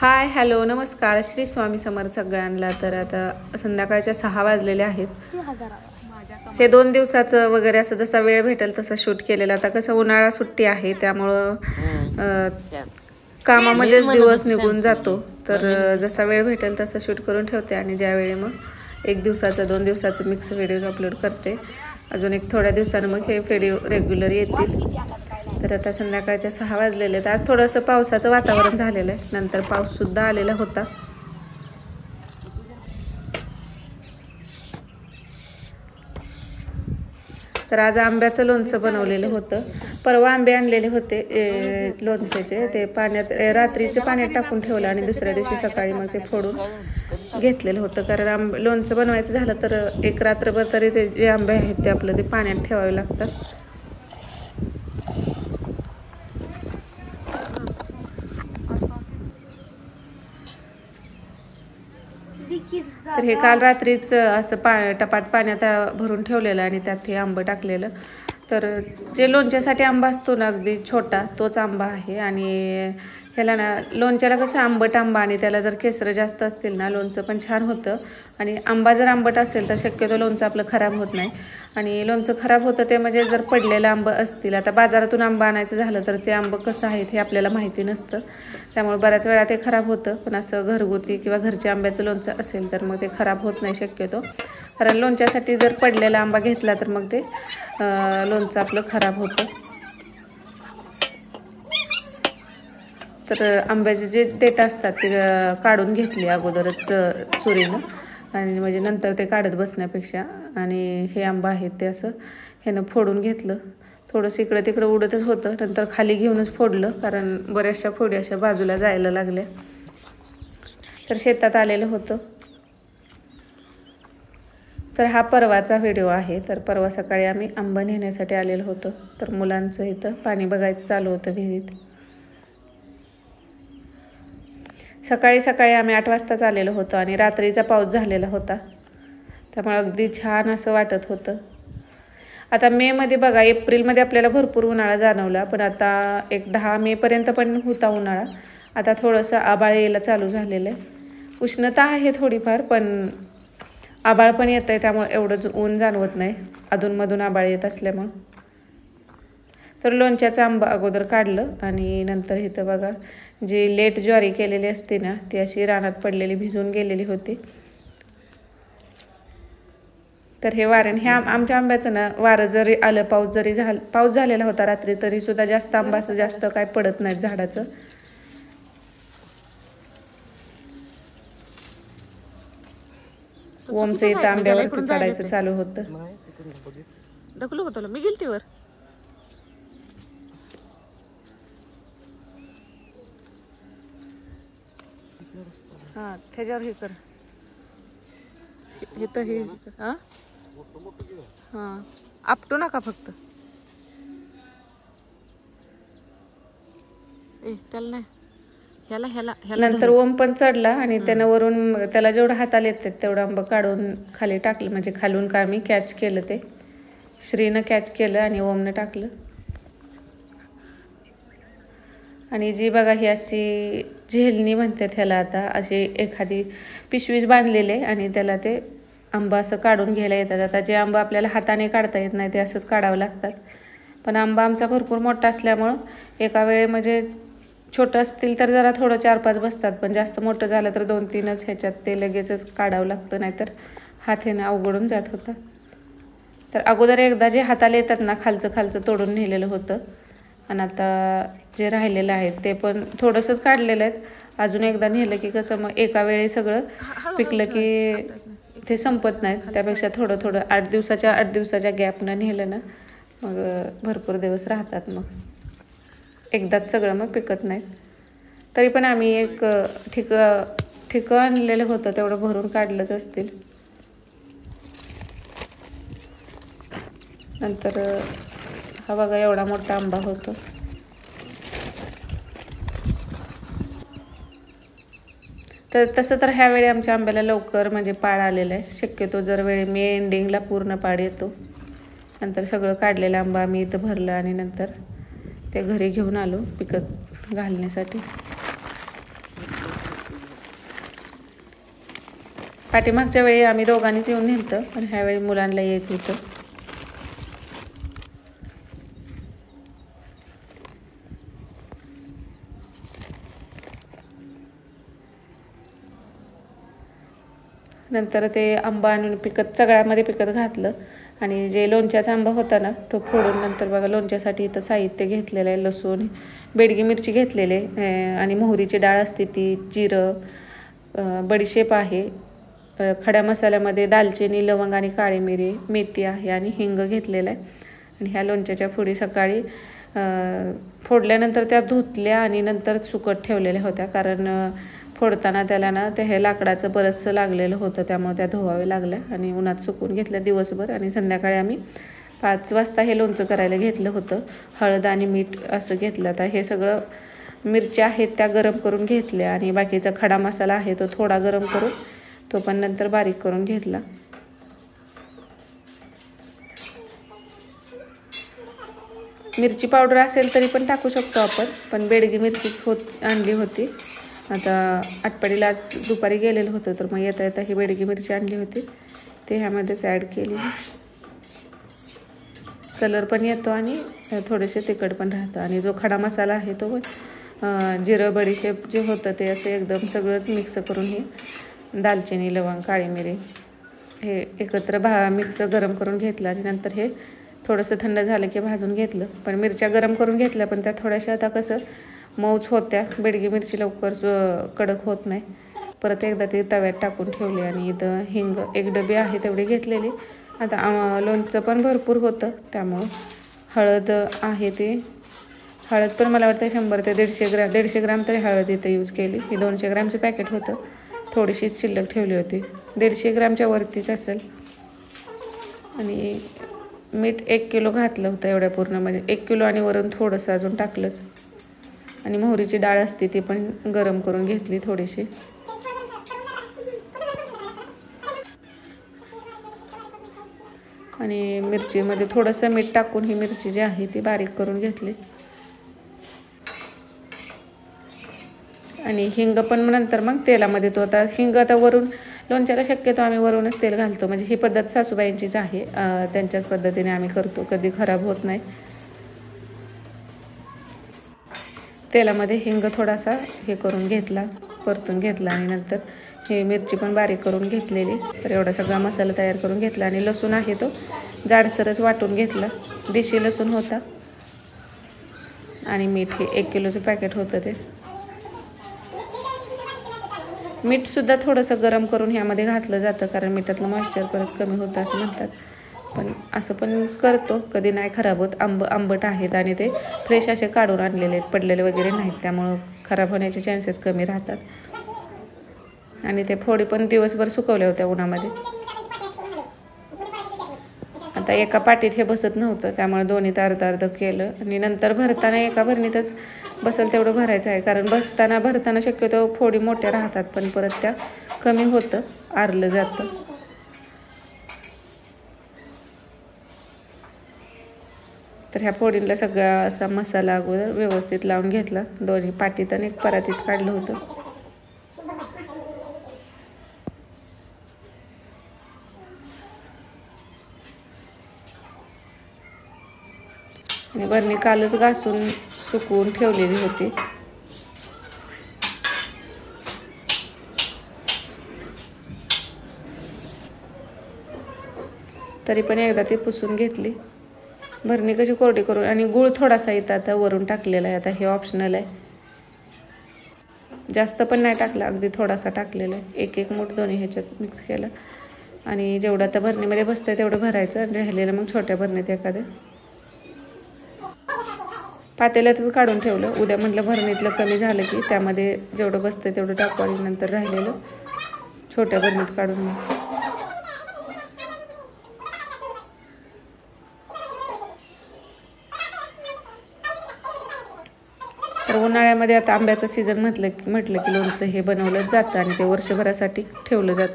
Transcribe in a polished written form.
Hi hello नमस्कार श्री स्वामी समर्थ सगळ्यांना। तर आता संध्याकाळच्या 6 वाजलेले आहेत। हे 2 दिवसाचं वगैरे असं जसा वेळ भेटेल तसं शूट केलेलं। आता कसं उन्हाळा सुट्टी आहे त्यामुळं कामामध्येच दिवस निघून जातो, तर जसा वेळ भेटेल तसं शूट करून ठेवते आणि ज्यावेळी मग 1 दिवसाचं 2 दिवसाचं मिक्स व्हिडिओज अपलोड करते। अजून एक थोड्या दिवसांनी मग हे व्हिडिओ रेग्युलर येतील। तर आता संध्याकाळच्या 6 वाजलेले आहेत। आज थोडंसं पावसाचं वातावरण झालेलं आहे, नंतर पाऊससुद्धा आलेला होता। तर आज आंब्याचं लोणचं बनवलेलं होतं। परवा आंबे आणलेले होते लोणच्याचे, ते पाण्यात रात्रीचे पाण्यात टाकून ठेवलं आणि दुसऱ्या दिवशी सकाळी मग ते फोडून घेतलेलं होतं। कारण लोणचं बनवायचं झालं तर एक रात्रभर तरी ते जे आंबे आहेत ते आपलं ते पाण्यात ठेवावे लागतात। तर हे काल रात्रीच असं टपात पाण्यात भरून ठेवलेलं आणि त्यात हे आंबं टाकलेलं। तर जे लोणच्यासाठी आंबा असतो ना अगदी छोटा तोच आंबा आहे। आणि ह्याला ना लोणच्याला कसं आंबट आंबा आणि त्याला जर केसरं जास्त असतील ना लोणचं पण छान होतं। आणि आंबा जर आंबट असेल तर शक्यतो लोणचं आपलं खराब होत नाही। आणि लोणचं खराब होतं ते म्हणजे जर पडलेलं आंबं असतील, आता बाजारातून आंबा आणायचं झालं तर ते आंबं कसं आहे हे आपल्याला माहिती नसतं, त्यामुळे बऱ्याच वेळा ते खराब होतं। पण असं घरगुती किंवा घरच्या आंब्याचं लोणचं असेल तर मग ते खराब होत नाही शक्यतो। कारण लोणच्यासाठी जर पडलेला आंबा घेतला तर मग ते लोणचं आपलं खराब होतं। तर आंब्याचे जे देठ असतात ते काढून घेतले अगोदरच सुरीनं, आणि म्हणजे नंतर ते काढत बसण्यापेक्षा। आणि हे आंबा आहेत ते असं ह्यानं फोडून घेतलं। थोडंसं इकडं तिकडं उडतच होतं, नंतर खाली घेऊनच फोडलं कारण बऱ्याचशा फोडी अशा बाजूला जायला लागल्या। तर शेतात आलेलं होतं। तर हा परवाचा व्हिडिओ आहे। तर परवा सकाळी आम्ही आंबा नेण्यासाठी आलेलो होतो। तर मुलांचं इथं पाणी बघायचं चालू होतं विहिरीत। सकाळी सकाळी आम्ही 8 वाजताच आलेलो होतो आणि रात्रीचा पाऊस झालेला होता, त्यामुळे अगदी छान असं वाटत होतं। आता मेमध्ये बघा, एप्रिलमध्ये आपल्याला भरपूर उन्हाळा जाणवला, पण आता एक 10 मेपर्यंत पण होता उन्हाळा। आता थोडंसं आभाळ यायला चालू झालेलं आहे। उष्णता आहे थोडीफार, पण आभाळ पण येत आहे त्यामुळे एवढं ऊन जाणवत नाही अधूनमधून आभाळ येत असल्यामुळं। तर लोणच्याचं आंबा अगोदर काढलं आणि नंतर इथं बघा जी लेट ज्वारी केलेली असते ना ती अशी रानात पडलेली भिजून गेलेली होती। तर हे वाऱ्याने ह्या आमच्या आंब्याचं ना वारं जरी आलं, पाऊस झालेला होता रात्री, तरी सुद्धा जास्त आंबा असं जास्त काय पडत नाही झाडाचं। ओमचं इथं आंब्यावरती चढायचं चालू होतं। ढकलू होतं मी गेलती वर। हा त्याच्यावर हे कर, हे तर हे हा आपटू नका फक्त, त्याला नाही ह्याला ह्याला ह्याला। नंतर ओम पण चढला आणि त्यानं वरून त्याला जेवढं हाताला येतात तेवढं आंबं काढून खाली टाकलं, म्हणजे खालून का मी कॅच केलं, ते श्रीनं कॅच केलं आणि ओमनं टाकलं। आणि जी बघा ही अशी झेलणी म्हणतात ह्याला, आता अशी एखादी पिशवीच बांधलेले आणि त्याला ते आंबा असं काढून घ्यायला येतात। आता जे आंबा आपल्याला हाताने काढता येत नाही ते असंच काढावं लागतात। पण आंबा आमचा भरपूर मोठा असल्यामुळं एका वेळे म्हणजे छोटं असतील तर जरा थोडं 4-5 बसतात, पण जास्त मोठं झालं तर 2-3च ह्याच्यात ते लगेचच काढावं लागतं, नाहीतर हात ह्यानं अवघडून जात होता। तर अगोदर एकदा जे हाताला येतात ना खालचं तोडून नेलेलं होतं, आणि आता जे राहिलेलं आहे ते पण थोडंसंच काढलेलं आहेत। अजून एकदा नेलं की कसं मग एका वेळी सगळं पिकलं की ते संपत नाहीत, त्यापेक्षा थोडं थोडं 8 दिवसाच्या गॅपनं नेलं ना मग भरपूर दिवस राहतात, मग एकदाच सगळं मग पिकत नाहीत। तरी पण आम्ही एक ठिकं आणलेलं होतं तेवढं भरून काढलंच असतील। नंतर हा बघा एवढा मोठा आंबा होतो। तर तसं तर ह्यावेळी आमच्या आंब्याला लवकर म्हणजे पाळ आलेला आहे। शक्यतो जर वेळी मे एंडिंगला पूर्ण पाळ येतो। नंतर सगळं काढलेलं आंबा आम्ही इथं भरलं आणि नंतर ते घरी घेऊन आलो पिकत घालण्यासाठी। पाठीमागच्या वेळी आम्ही दोघांनीच येऊन नेलतं, पण ह्यावेळी मुलांना यायचं होतं. नंतर ते आंबा आणून सगळ्यामध्ये पिकत घातलं आणि जे लोणच्याचा आंबा होता ना तो फोडून नंतर बघा लोणच्यासाठी इथं साहित्य घेतलेलं आहे. लसूण, बेडगी मिरची घेतलेले आणि मोहरीची डाळ असते ती, जिरं, बडीशेप आहे, खड्या मसाल्यामध्ये दालचिनी, लवंग आणि काळी मिरी, मेथी आहे आणि हिंग घेतलेला आहे. आणि ह्या लोणच्याच्या फोडी सकाळी फोडल्यानंतर त्या धुतल्या आणि नंतर सुकत ठेवलेल्या होत्या, कारण फोडताना त्याला ना ते हे लाकडाचं बरंचसं लागलेलं होतं, त्यामुळे त्या धुवावे लागल्या आणि उन्हात सुकून घेतल्या दिवसभर. आणि संध्याकाळी आम्ही 5 वाजता हे लोणचं करायला घेतलं होतं. हळद आणि मीठ असं घेतलं. आता हे सगळं मिरच्या आहेत त्या गरम करून घेतल्या आणि बाकीचा खडा मसाला आहे तो थोडा गरम करून तो पण नंतर बारीक करून घेतला. मिरची पावडर असेल तरी पण टाकू शकतो आपण, पण बेडगी मिरचीच आणली होती. आता आटपाडीला आज दुपारी गेलेलं होतं, तर मग येता येता ही बेडगी मिरची आणली होती, ते ह्यामध्येच ॲड केली. कलर पण येतो आणि थोडेसे तिखट पण राहतं. आणि जो खडा मसाला आहे तो जिरं, बडीशेप जे होतं ते असं एकदम सगळंच मिक्स करून हे दालचिनी, लवंग, काळी मिरी हे एकत्र मिक्स गरम करून घेतलं आणि नंतर हे थोडंसं थंड झालं की भाजून घेतलं. पण मिरच्या गरम करून घेतल्या, पण त्या थोड्याशा आता कसं मऊच होत्या, बेडगी मिरची लवकर कडक होत नाही. परत एकदा ती तव्यात टाकून ठेवली आणि इथं हिंग 1 डबी आहे तेवढी घेतलेली. आता लोणचं पण भरपूर होतं, त्यामुळं हळद आहे ती, हळद पण मला वाटतं 100 ते 150 ग्राम तरी हळद इथं यूज केली. हे 200 ग्रामचं पॅकेट होतं, थोडीशीच शिल्लक ठेवली होती, 150 ग्रामच्या वरतीच असेल. आणि मीठ 1 किलो घातलं होतं एवढ्या पूर्ण, म्हणजे 1 किलो आणि वरून थोडंसं अजून टाकलंच. आणि मोहरीची डाळ असते ती पण गरम करून घेतली थोडीशी. आणि मिरचीमध्ये थोडंसं मीठ टाकून ही मिरची जी आहे ती बारीक करून घेतली. आणि हिंग पण नंतर मग तेलामध्ये, तो आता हिंग आता वरून लोणच्याला शक्यतो आम्ही वरूनच तेल घालतो, म्हणजे ही पद्धत सासूबाईंचीच आहे, त्यांच्याच पद्धतीने आम्ही करतो, कधी खराब होत नाही. तेलामध्ये हिंग थोडासा हे करून घेतला, परतून घेतला आणि नंतर हे मिरची पण बारीक करून घेतलेली. तर एवढा सगळा मसाला तयार करून घेतला. आणि लसूण आहे तो जाडसरच वाटून घेतला, देशी लसूण होता. आणि मीठ हे 1 किलोचं पॅकेट होतं ते. मीठसुद्धा थोडंसं गरम करून ह्यामध्ये घातलं जातं, कारण मिठातलं मॉइश्चर परत कमी होतं असं म्हणतात. पण असं पण करतो, कधी नाही खराब होत. आंबट आहेत आणि ते फ्रेश असे काढून आणलेले आहेत, पडलेले वगैरे नाहीत, त्यामुळं खराब होण्याचे चान्सेस कमी राहतात. आणि ते फोडी पण दिवसभर सुकवल्या होत्या उन्हामध्ये. आता एका पाटीत हे बसत नव्हतं, त्यामुळे दोन्हीत अर्ध केलं. आणि नंतर भरताना एका भरणीतच बसेल तेवढं भरायचं आहे, कारण भरताना शक्यतो फोडी मोठ्या राहतात, पण परत त्या कमी होतं, आरलं जातं. तर ह्या फोडींना सगळा असा मसाला अगोदर व्यवस्थित लावून घेतला. दोन्ही पाटीत आणि 1 परातीत काढलं होतं. आणि बरणी कालच घासून सुकवून ठेवलेली होती. तरी पण एकदा ती पुसून घेतली. भरणी कशी कोरडी करून, आणि गूळ थोडासा इथं आता वरून टाकलेला आहे. आता हे ऑप्शनल आहे, जास्त पण नाही टाकला, अगदी थोडासा टाकलेला आहे. 1 मूठ दोन्ही ह्याच्यात मिक्स केला. आणि जेवढं आता भरणीमध्ये बसतंय तेवढं भरायचं आणि राहिलेलं मग छोट्या भरणीत एखाद्या पातेल्यातच काढून ठेवलं. उद्या म्हटलं भरणीतलं कमी झालं की त्यामध्ये जेवढं बसतंय तेवढं टाकू आणि नंतर राहिलेलं छोट्या भरणीत काढून मग. तर उन्हाळ्यामध्ये आता आंब्याचं सीझन म्हटलं की लोणचं हे बनवलं जातं आणि ते वर्षभरासाठी ठेवलं जातं.